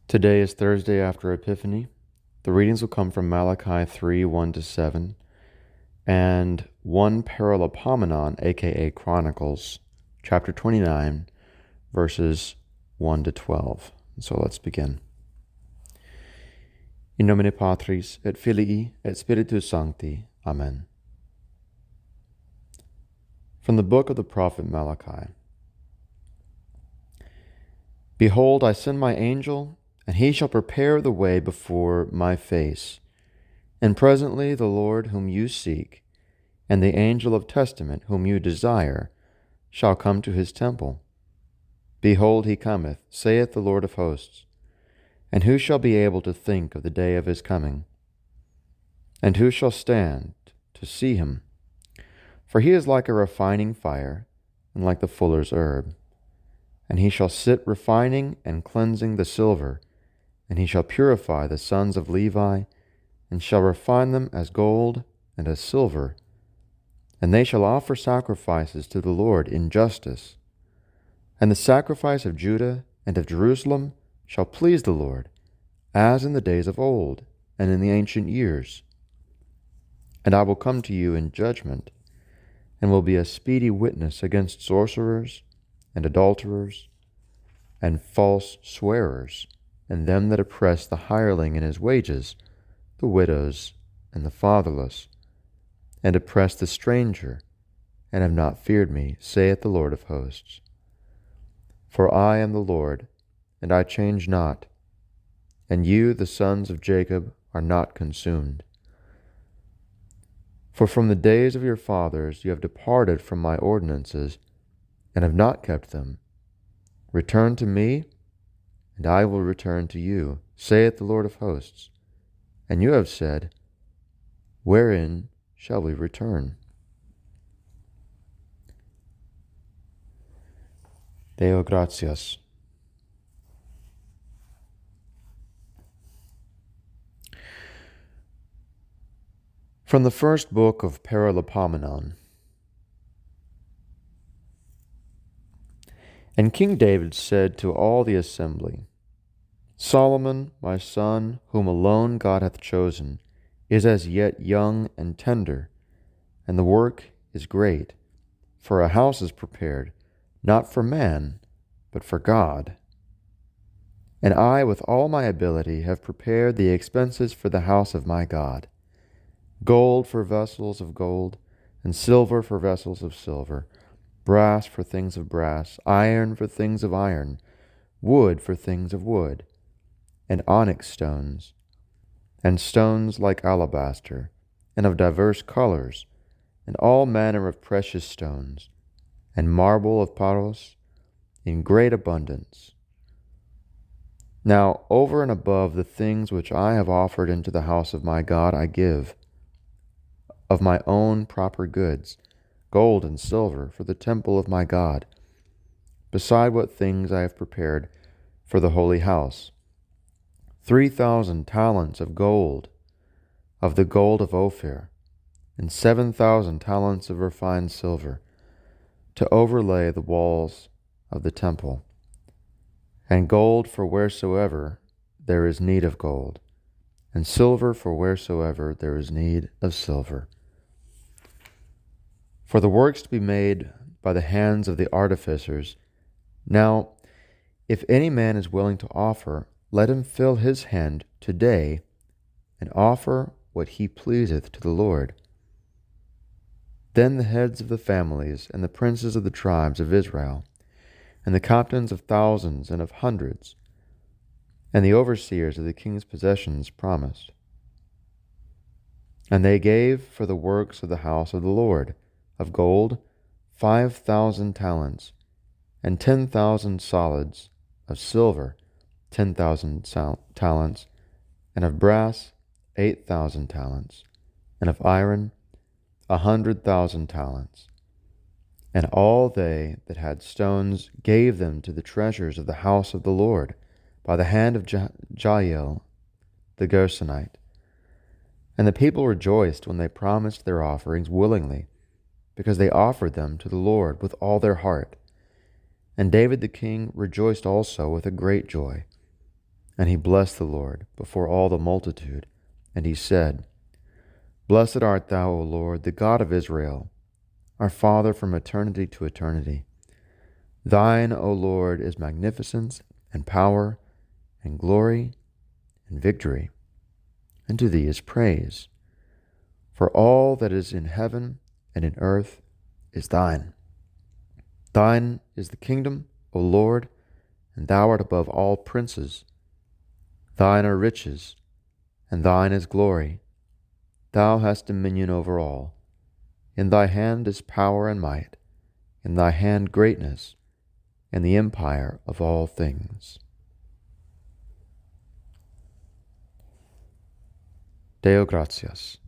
Today is Thursday after Epiphany. The readings will come from Malachi 3, 1-7, and 1 Paralipomenon, aka Chronicles, chapter 29, verses 1-12. So let's begin. In nomine Patris, et Filii, et Spiritus Sancti. Amen. From the book of the prophet Malachi. Behold, I send my angel, and he shall prepare the way before my face. And presently the Lord whom you seek, and the angel of testament whom you desire, shall come to his temple. Behold, he cometh, saith the Lord of hosts. And who shall be able to think of the day of his coming? And who shall stand to see him? For he is like a refining fire, and like the fuller's herb. And he shall sit refining and cleansing the silver, and he shall purify the sons of Levi, and shall refine them as gold and as silver. And they shall offer sacrifices to the Lord in justice. And the sacrifice of Judah and of Jerusalem shall please the Lord, as in the days of old and in the ancient years. And I will come to you in judgment, and will be a speedy witness against sorcerers and adulterers and false swearers, and them that oppress the hireling in his wages, the widows and the fatherless, and oppress the stranger, and have not feared me, saith the Lord of hosts. For I am the Lord, and I change not, and you, the sons of Jacob, are not consumed. For from the days of your fathers you have departed from my ordinances, and have not kept them. Return to me, and I will return to you, saith the Lord of hosts. And you have said, wherein shall we return? Deo gratias. From the first book of Paralipomenon. And King David said to all the assembly, Solomon, my son, whom alone God hath chosen, is as yet young and tender, and the work is great, for a house is prepared, not for man, but for God. And I, with all my ability, have prepared the expenses for the house of my God, gold for vessels of gold, and silver for vessels of silver, brass for things of brass, iron for things of iron, wood for things of wood, and onyx stones, and stones like alabaster, and of divers colors, and all manner of precious stones, and marble of Paros in great abundance. Now over and above the things which I have offered into the house of my God I give, of my own proper goods, gold and silver for the temple of my God, beside what things I have prepared for the holy house, 3,000 talents of gold, of the gold of Ophir, and 7,000 talents of refined silver, to overlay the walls of the temple, and gold for wheresoever there is need of gold, and silver for wheresoever there is need of silver. For the works to be made by the hands of the artificers. Now, if any man is willing to offer, let him fill his hand today, and offer what he pleaseth to the Lord. Then the heads of the families, and the princes of the tribes of Israel, and the captains of thousands and of hundreds, and the overseers of the king's possessions promised. And they gave for the works of the house of the Lord, of gold 5,000 talents, and 10,000 solids, of silver 10,000 talents, and of brass 8,000 talents, and of iron 100,000 talents. And all they that had stones gave them to the treasures of the house of the Lord, by the hand of Jael the Gershonite. And the people rejoiced when they promised their offerings willingly, because they offered them to the Lord with all their heart. And David the king rejoiced also with a great joy. And he blessed the Lord before all the multitude, and he said, Blessed art thou, O Lord, the God of Israel, our Father from eternity to eternity. Thine, O Lord, is magnificence and power and glory and victory, and to thee is praise. For all that is in heaven and in earth is thine. Thine is the kingdom, O Lord, and thou art above all princes. Thine are riches, and thine is glory. Thou hast dominion over all. In thy hand is power and might, in thy hand greatness, and the empire of all things. Deo gratias.